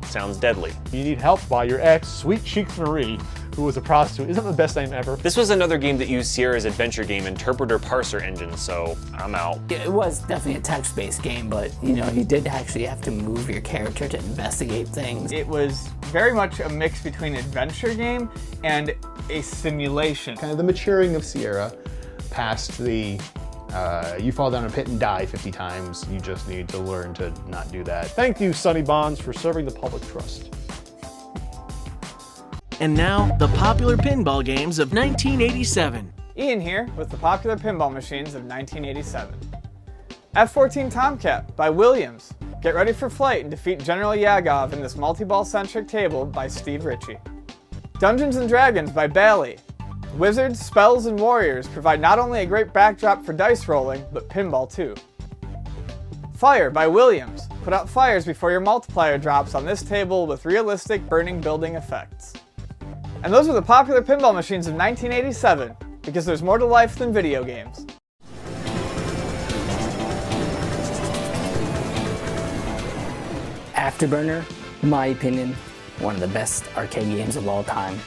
Sounds deadly. You need help by your ex, Sweet Cheeks Marie, who was a prostitute. Isn't that the best name ever? This was another game that used Sierra's adventure game interpreter parser engine, so I'm out. It was definitely a text-based game, but you did actually have to move your character to investigate things. It was very much a mix between adventure game and a simulation. Kind of the maturing of Sierra past the you fall down a pit and die 50 times. You just need to learn to not do that. Thank you, Sonny Bonds, for serving the public trust. And now, the popular pinball games of 1987. Ian here with the popular pinball machines of 1987. F-14 Tomcat by Williams. Get ready for flight and defeat General Yagov in this multi-ball-centric table by Steve Ritchie. Dungeons & Dragons by Bally. Wizards, spells, and warriors provide not only a great backdrop for dice rolling, but pinball too. Fire by Williams. Put out fires before your multiplier drops on this table with realistic burning building effects. And those are the popular pinball machines of 1987, because there's more to life than video games. Afterburner, in my opinion, one of the best arcade games of all time.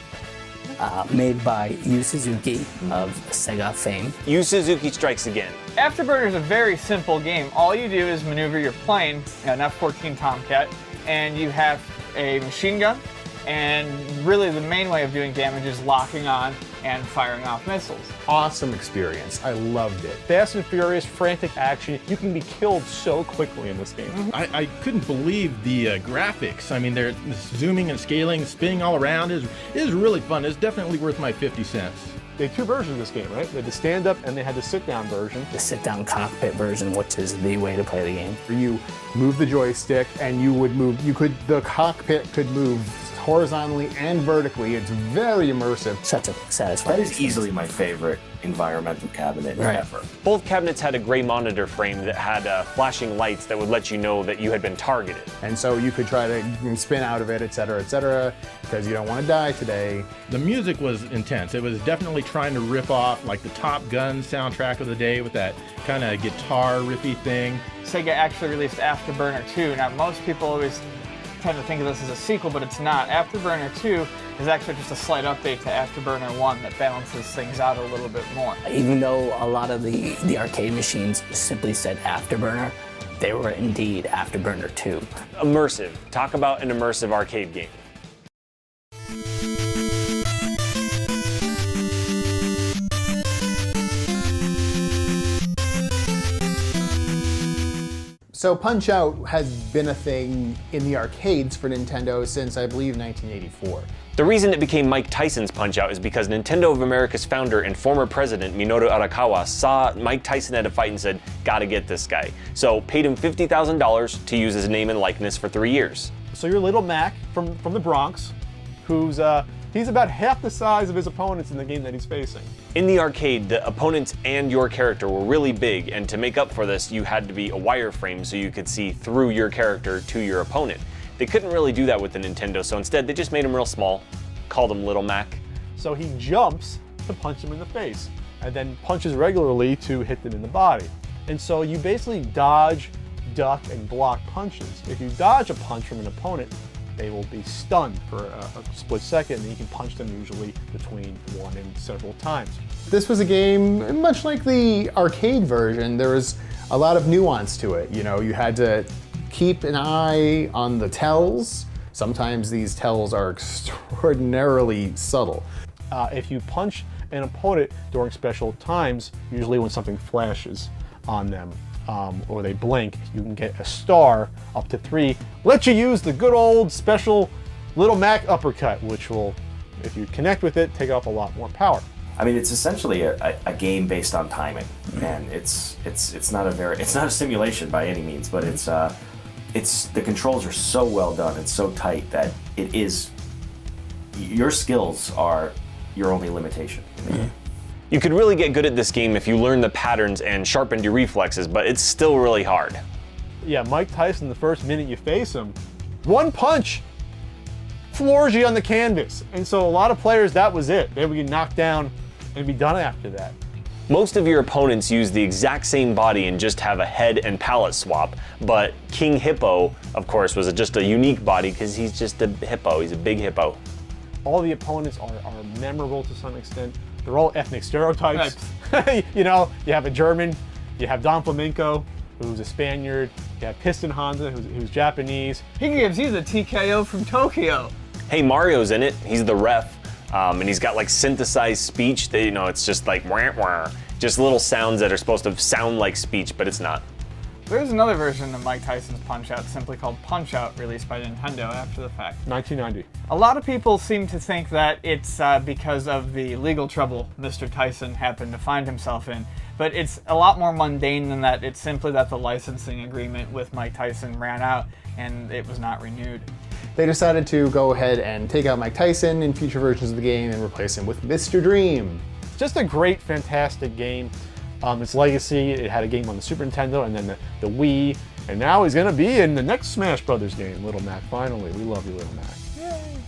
Made by Yu Suzuki of Sega fame. Yu Suzuki strikes again. Afterburner is a very simple game. All you do is maneuver your plane, an F-14 Tomcat, and you have a machine gun, and really the main way of doing damage is locking on and firing off missiles. Awesome experience. I loved it. Fast and furious, frantic action. You can be killed so quickly in this game. I couldn't believe the graphics. I mean, they're zooming and scaling, spinning all around is really fun. It's definitely worth my 50 cents. They had two versions of this game, right? They had the stand-up and they had the sit-down version. The sit-down cockpit version, which is the way to play the game. You move the joystick and the cockpit could move horizontally and vertically. It's very immersive. Such a satisfying That is easily my favorite environmental cabinet ever. Both cabinets had a gray monitor frame that had flashing lights that would let you know that you had been targeted. And so you could try to spin out of it, etc., because you don't want to die today. The music was intense. It was definitely trying to rip off like the Top Gun soundtrack of the day with that kind of guitar riffy thing. Sega actually released Afterburner 2. Now, most people always tend to think of this as a sequel, but it's not. Afterburner 2 is actually just a slight update to Afterburner 1 that balances things out a little bit more. Even though a lot of the arcade machines simply said Afterburner, they were indeed Afterburner 2. Immersive. Talk about an immersive arcade game. So Punch-Out has been a thing in the arcades for Nintendo since, I believe, 1984. The reason it became Mike Tyson's Punch-Out is because Nintendo of America's founder and former president Minoru Arakawa saw Mike Tyson at a fight and said, gotta get this guy. So paid him $50,000 to use his name and likeness for 3 years. So you're Little Mac from the Bronx, who's he's about half the size of his opponents in the game that he's facing. In the arcade, the opponents and your character were really big, and to make up for this, you had to be a wireframe so you could see through your character to your opponent. They couldn't really do that with the Nintendo, so instead they just made him real small, called him Little Mac. So he jumps to punch him in the face, and then punches regularly to hit them in the body. And so you basically dodge, duck, and block punches. If you dodge a punch from an opponent, they will be stunned for a split second, and you can punch them usually between one and several times. This was a game, much like the arcade version, there was a lot of nuance to it. You know, you had to keep an eye on the tells. Sometimes these tells are extraordinarily subtle. If you punch an opponent during special times, usually when something flashes on them, or they blink, you can get a star up to 3. Let you use the good old special Little Mac uppercut, which will, if you connect with it, take off a lot more power. I mean, it's essentially a game based on timing, and it's not a simulation by any means, but it's the controls are so well done and so tight that it is your skills are your only limitation in the game. You could really get good at this game if you learned the patterns and sharpened your reflexes, but it's still really hard. Yeah, Mike Tyson, the first minute you face him, one punch floors you on the canvas. And so a lot of players, that was it. They would get knocked down and be done after that. Most of your opponents use the exact same body and just have a head and palette swap, but King Hippo, of course, was just a unique body because he's just a hippo. He's a big hippo. All the opponents are memorable to some extent. They're all ethnic stereotypes. You know, you have a German, you have Don Flamenco, who's a Spaniard, you have Piston Honda, who's Japanese. He gives you the TKO from Tokyo. Hey, Mario's in it. He's the ref, and he's got like synthesized speech. That, you know, it's just like wah, wah, just little sounds that are supposed to sound like speech, but it's not. There's another version of Mike Tyson's Punch-Out simply called Punch-Out, released by Nintendo after the fact. 1990. A lot of people seem to think that it's because of the legal trouble Mr. Tyson happened to find himself in, but it's a lot more mundane than that. It's simply that the licensing agreement with Mike Tyson ran out and it was not renewed. They decided to go ahead and take out Mike Tyson in future versions of the game and replace him with Mr. Dream. It's just a great, fantastic game. Its legacy, it had a game on the Super Nintendo and then the Wii, and now he's gonna be in the next Smash Brothers game, Little Mac, finally. We love you, Little Mac. Yay.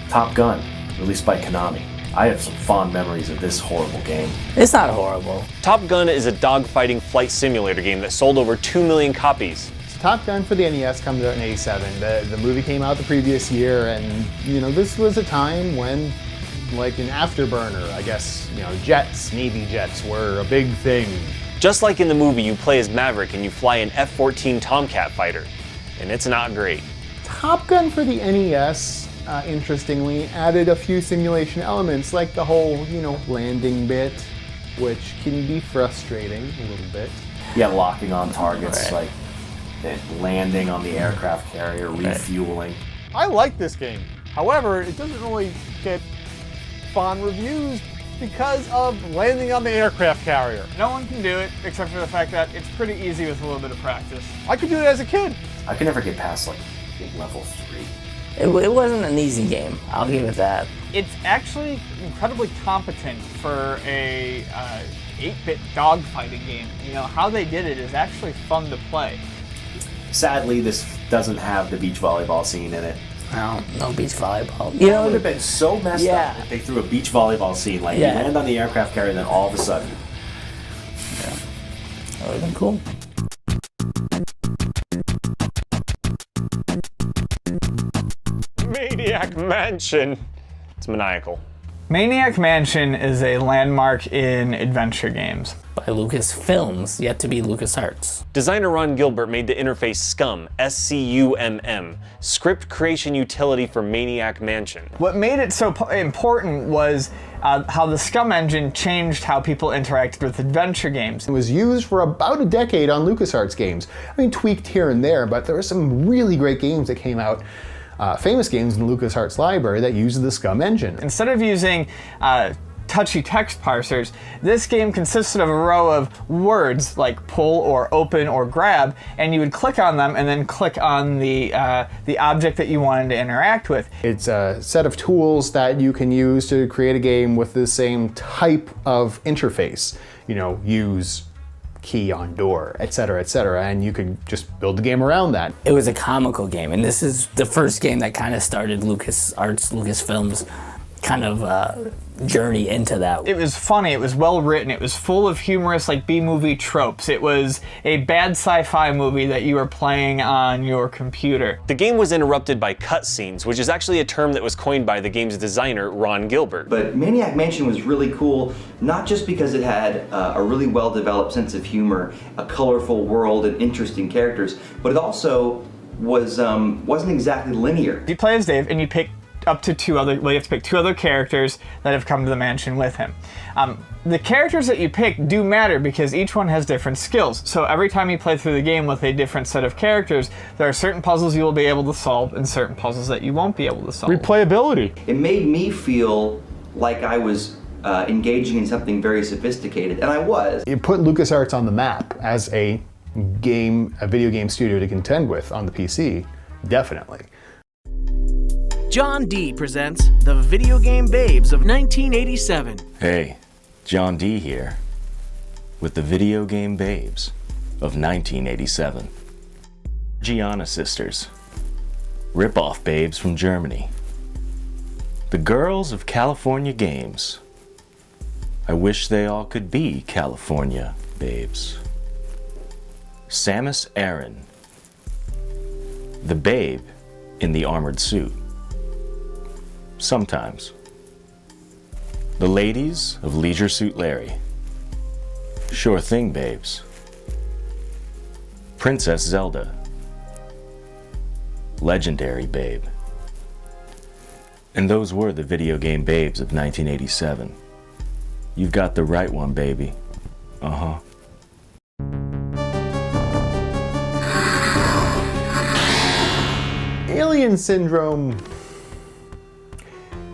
Top Gun, released by Konami. I have some fond memories of this horrible game. It's not horrible. Top Gun is a dogfighting flight simulator game that sold over 2 million copies. Top Gun for the NES comes out in '87. The movie came out the previous year, and you know, this was a time when like an afterburner. I guess, you know, jets, Navy jets were a big thing. Just like in the movie, you play as Maverick and you fly an F-14 Tomcat fighter, and it's not great. Top Gun for the NES, interestingly, added a few simulation elements, like the whole, you know, landing bit, which can be frustrating a little bit. Yeah, locking on targets, like landing on the aircraft carrier, refueling. I like this game. However, it doesn't really get fond reviews because of landing on the aircraft carrier. No one can do it, except for the fact that it's pretty easy with a little bit of practice. I could do it as a kid. I could never get past like level 3. It wasn't an easy game, I'll give it that. It's actually incredibly competent for a 8-bit dogfighting game. You know, how they did it is actually fun to play. Sadly, this doesn't have the beach volleyball scene in it. No beach volleyball. You know, it would have been so messed up if they threw a beach volleyball scene. Like, you land on the aircraft carrier, and then all of a sudden. Yeah. That would have been cool. Maniac Mansion. It's maniacal. Maniac Mansion is a landmark in adventure games. By Lucasfilms, yet to be LucasArts. Designer Ron Gilbert made the interface SCUMM, S-C-U-M-M, script creation utility for Maniac Mansion. What made it so important was how the SCUMM engine changed how people interacted with adventure games. It was used for about a decade on LucasArts games. I mean, tweaked here and there, but there were some really great games that came out. Famous games in the LucasArts library that use the SCUMM engine. Instead of using touchy text parsers, this game consisted of a row of words like pull or open or grab, and you would click on them and then click on the object that you wanted to interact with. It's a set of tools that you can use to create a game with the same type of interface. You know, use key on door, etc., and you could just build the game around that. It was a comical game, and this is the first game that kind of started LucasArts, Lucasfilms kind of journey into that. It was funny, it was well written, it was full of humorous like B-movie tropes. It was a bad sci-fi movie that you were playing on your computer. The game was interrupted by cutscenes, which is actually a term that was coined by the game's designer, Ron Gilbert. But Maniac Mansion was really cool, not just because it had a really well-developed sense of humor, a colorful world, and interesting characters, but it also wasn't exactly linear. You play as Dave, and you pick up to you have to pick 2 other characters that have come to the mansion with him. The characters that you pick do matter because each one has different skills. So every time you play through the game with a different set of characters, there are certain puzzles you will be able to solve and certain puzzles that you won't be able to solve. Replayability. It made me feel like I was engaging in something very sophisticated, and I was. It put LucasArts on the map as a video game studio to contend with on the PC, definitely. John D presents the Video Game Babes of 1987. Hey, John D here, with the Video Game Babes of 1987. Gianna sisters, rip-off babes from Germany. The girls of California Games. I wish they all could be California babes. Samus Aran, the babe in the armored suit. Sometimes. The ladies of Leisure Suit Larry. Sure thing, babes. Princess Zelda. Legendary babe. And those were the Video Game Babes of 1987. You've got the right one, baby. Uh-huh. Alien Syndrome,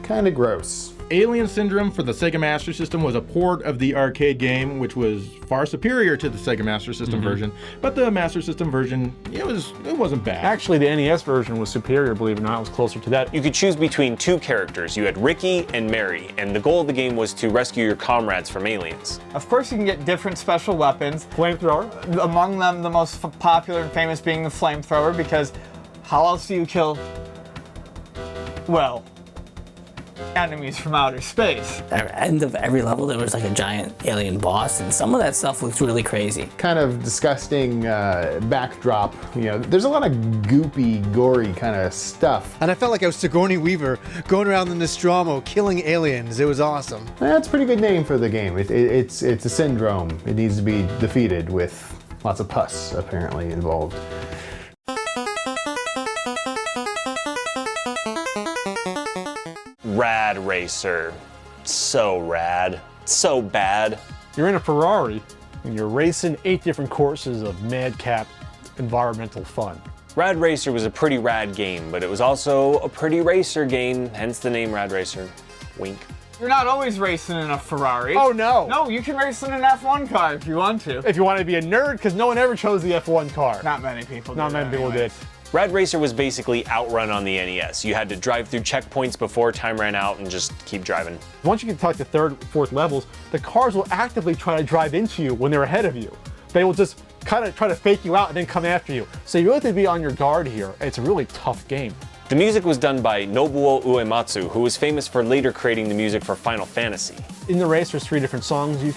kinda gross. Alien Syndrome for the Sega Master System was a port of the arcade game, which was far superior to the Sega Master System version. But the Master System version, it wasn't bad. Actually, the NES version was superior, believe it or not. It was closer to that. You could choose between 2 characters. You had Ricky and Mary, and the goal of the game was to rescue your comrades from aliens. Of course, you can get different special weapons. Flamethrower. Among them, the most popular and famous being the flamethrower, because how else do you kill, well, enemies from outer space. At the end of every level, there was like a giant alien boss, and some of that stuff looks really crazy. Kind of disgusting backdrop. You know, there's a lot of goopy, gory kind of stuff. And I felt like I was Sigourney Weaver going around the Nostromo killing aliens. It was awesome. That's a pretty good name for the game. It's a syndrome. It needs to be defeated with lots of pus apparently involved. Rad Racer. So rad. So bad. You're in a Ferrari and you're racing 8 different courses of madcap environmental fun. Rad Racer was a pretty rad game, but it was also a pretty racer game, hence the name Rad Racer. Wink. You're not always racing in a Ferrari. Oh no! No, you can race in an F1 car if you want to. If you want to be a nerd, because no one ever chose the F1 car. Not many people did. Not many people did. Rad Racer was basically Outrun on the NES. You had to drive through checkpoints before time ran out and just keep driving. Once you get to like the 3rd, 4th levels, the cars will actively try to drive into you when they're ahead of you. They will just kind of try to fake you out and then come after you. So you really have to be on your guard here. It's a really tough game. The music was done by Nobuo Uematsu, who was famous for later creating the music for Final Fantasy. In the race, there's 3 different songs you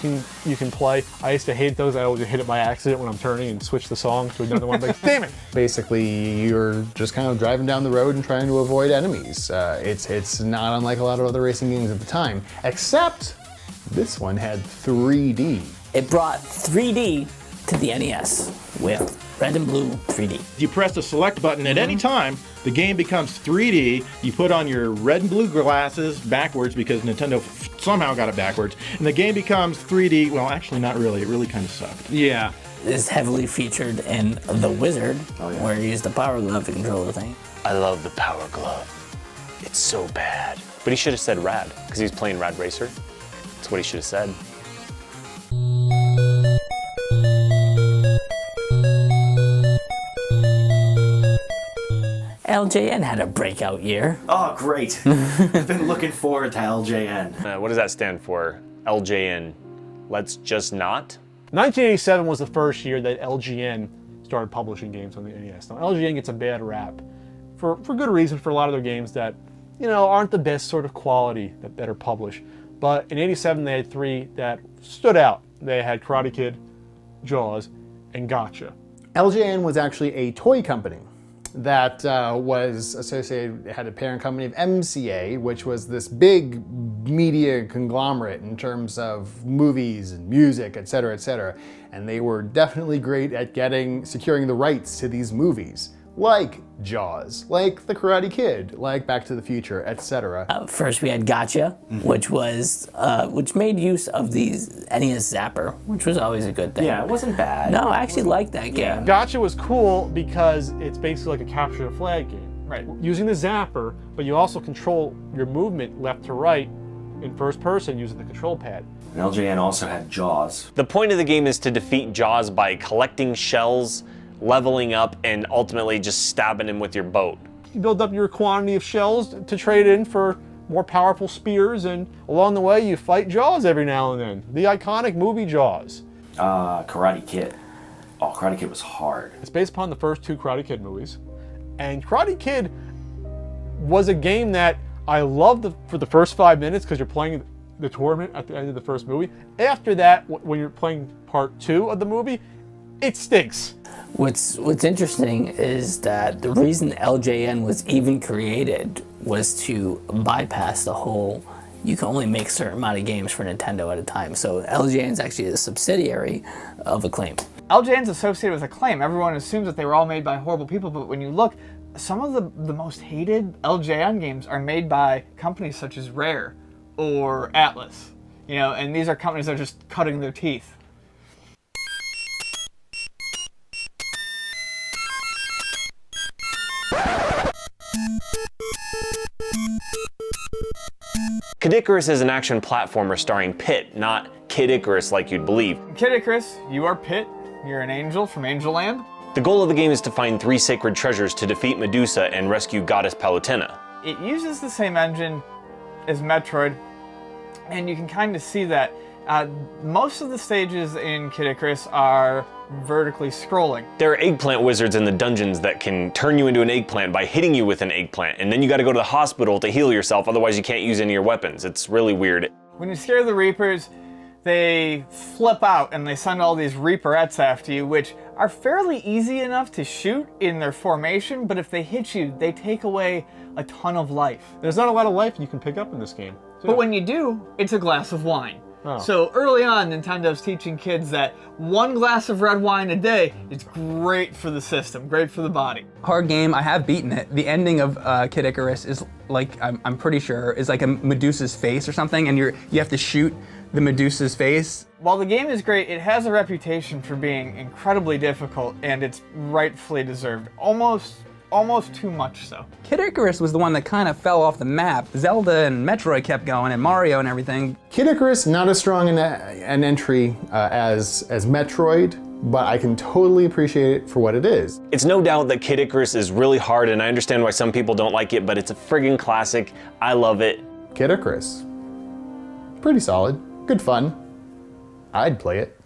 can play. I used to hate those. I always hit it by accident when I'm turning and switch the song to another one. Like, damn it! Basically, you're just kind of driving down the road and trying to avoid enemies. It's not unlike a lot of other racing games at the time, except this one had 3D. It brought 3D to the NES with red and blue 3D. You press the select button at any time, the game becomes 3D. You put on your red and blue glasses backwards because Nintendo somehow got it backwards, and the game becomes 3D. Well, actually, not really. It really kind of sucked. Yeah. It's heavily featured in The Wizard, where you use the power glove to control the thing. I love the power glove. It's so bad. But he should have said Rad, because he's playing Rad Racer. That's what he should have said. LJN had a breakout year. Oh, great. I've been looking forward to LJN. What does that stand for? LJN. Let's just not? 1987 was the first year that LJN started publishing games on the NES. Now, LJN gets a bad rap for good reason for a lot of their games that, you know, aren't the best sort of quality that are published. But in 87, they had 3 that stood out. They had Karate Kid, Jaws, and Gotcha. LJN was actually a toy company that was associated, had a parent company of MCA, which was this big media conglomerate in terms of movies and music, et cetera, and they were definitely great at securing the rights to these movies, like Jaws, like The Karate Kid, like Back to the Future, etc. First we had Gotcha, which made use of the NES Zapper, which was always a good thing. Yeah, it wasn't bad. No, I actually liked that game. Yeah. Gotcha was cool because it's basically like a capture the flag game. Right. Using the Zapper, but you also control your movement left to right in first person using the control pad. And LJN also had Jaws. The point of the game is to defeat Jaws by collecting shells, leveling up, and ultimately just stabbing him with your boat. You build up your quantity of shells to trade in for more powerful spears, and along the way you fight Jaws every now and then. The iconic movie Jaws. Karate Kid. Oh, Karate Kid was hard. It's based upon the first 2 Karate Kid movies. And Karate Kid was a game that I loved for the first 5 minutes because you're playing the tournament at the end of the first movie. After that, when you're playing part 2 of the movie, it stinks. What's interesting is that the reason LJN was even created was to bypass the whole, you can only make a certain amount of games for Nintendo at a time. So LJN is actually a subsidiary of Acclaimed. LJN's associated with Acclaim. Everyone assumes that they were all made by horrible people, but when you look, some of the most hated LJN games are made by companies such as Rare or Atlas. You know, and these are companies that are just cutting their teeth. Kid Icarus is an action platformer starring Pit, not Kid Icarus like you'd believe. Kid Icarus, you are Pit. You're an angel from Angel Land. The goal of the game is to find 3 sacred treasures to defeat Medusa and rescue Goddess Palutena. It uses the same engine as Metroid, and you can kind of see that Most of the stages in Kid Icarus are vertically scrolling. There are eggplant wizards in the dungeons that can turn you into an eggplant by hitting you with an eggplant, and then you gotta go to the hospital to heal yourself, otherwise you can't use any of your weapons. It's really weird. When you scare the Reapers, they flip out and they send all these Reaperettes after you, which are fairly easy enough to shoot in their formation, but if they hit you, they take away a ton of life. There's not a lot of life you can pick up in this game. But when you do, it's a glass of wine. Oh. So early on, Nintendo's teaching kids that 1 glass of red wine a day is great for the system, great for the body. Hard game, I have beaten it. The ending of Kid Icarus is like, I'm pretty sure, is like a Medusa's face or something, and you have to shoot the Medusa's face. While the game is great, it has a reputation for being incredibly difficult, and it's rightfully deserved. Almost too much so. Kid Icarus was the one that kind of fell off the map. Zelda and Metroid kept going, and Mario and everything. Kid Icarus, not as strong an entry as Metroid, but I can totally appreciate it for what it is. It's no doubt that Kid Icarus is really hard, and I understand why some people don't like it, but it's a friggin' classic. I love it. Kid Icarus, pretty solid, good fun. I'd play it.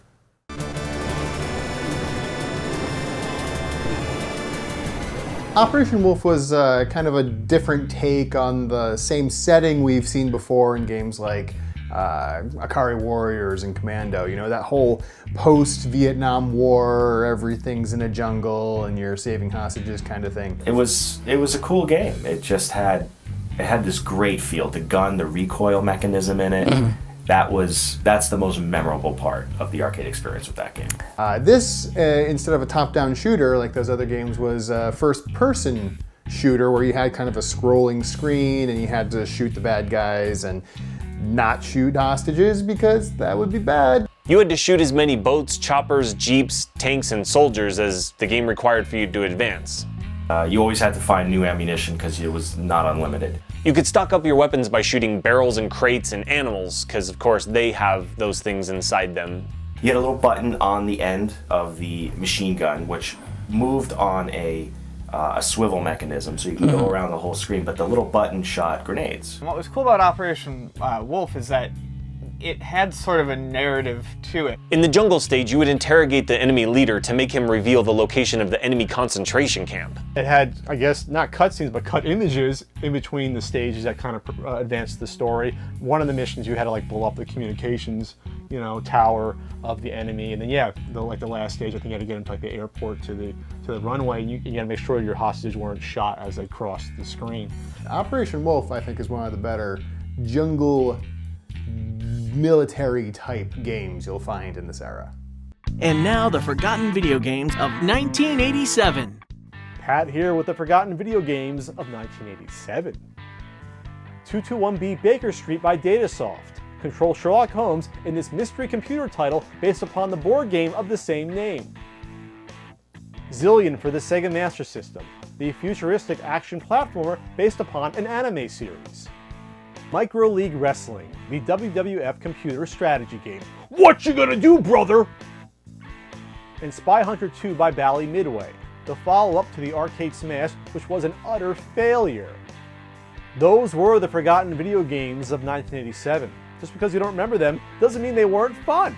Operation Wolf was kind of a different take on the same setting we've seen before in games like Akari Warriors and Commando. You know, that whole post-Vietnam War, everything's in a jungle and you're saving hostages kind of thing. It was a cool game. It just had this great feel. The gun, the recoil mechanism in it. That's the most memorable part of the arcade experience with that game. This, instead of a top-down shooter like those other games, was a first-person shooter where you had kind of a scrolling screen and you had to shoot the bad guys and not shoot hostages because that would be bad. You had to shoot as many boats, choppers, jeeps, tanks, and soldiers as the game required for you to advance. You always had to find new ammunition because it was not unlimited. You could stock up your weapons by shooting barrels and crates and animals, because of course they have those things inside them. You had a little button on the end of the machine gun, which moved on a swivel mechanism, so you could go around the whole screen, but the little button shot grenades. And what was cool about Operation Wolf is that it had sort of a narrative to it. In the jungle stage, you would interrogate the enemy leader to make him reveal the location of the enemy concentration camp. It had, I guess, not cutscenes, but cut images in between the stages that kind of advanced the story. One of the missions, you had to like blow up the communications, tower of the enemy, and then the last stage, I think you had to get into like the airport to the runway. And you had to make sure your hostages weren't shot as they crossed the screen. Operation Wolf, I think, is one of the better jungle military type games you'll find in this era. And now the forgotten video games of 1987. Pat here with the forgotten video games of 1987. 221B Baker Street by Datasoft. Control Sherlock Holmes in this mystery computer title based upon the board game of the same name. Zillion for the Sega Master System, the futuristic action platformer based upon an anime series. Micro League Wrestling, the WWF computer strategy game. What you gonna do, brother? And Spy Hunter 2 by Bally Midway, the follow-up to the arcade smash, which was an utter failure. Those were the forgotten video games of 1987. Just because you don't remember them doesn't mean they weren't fun.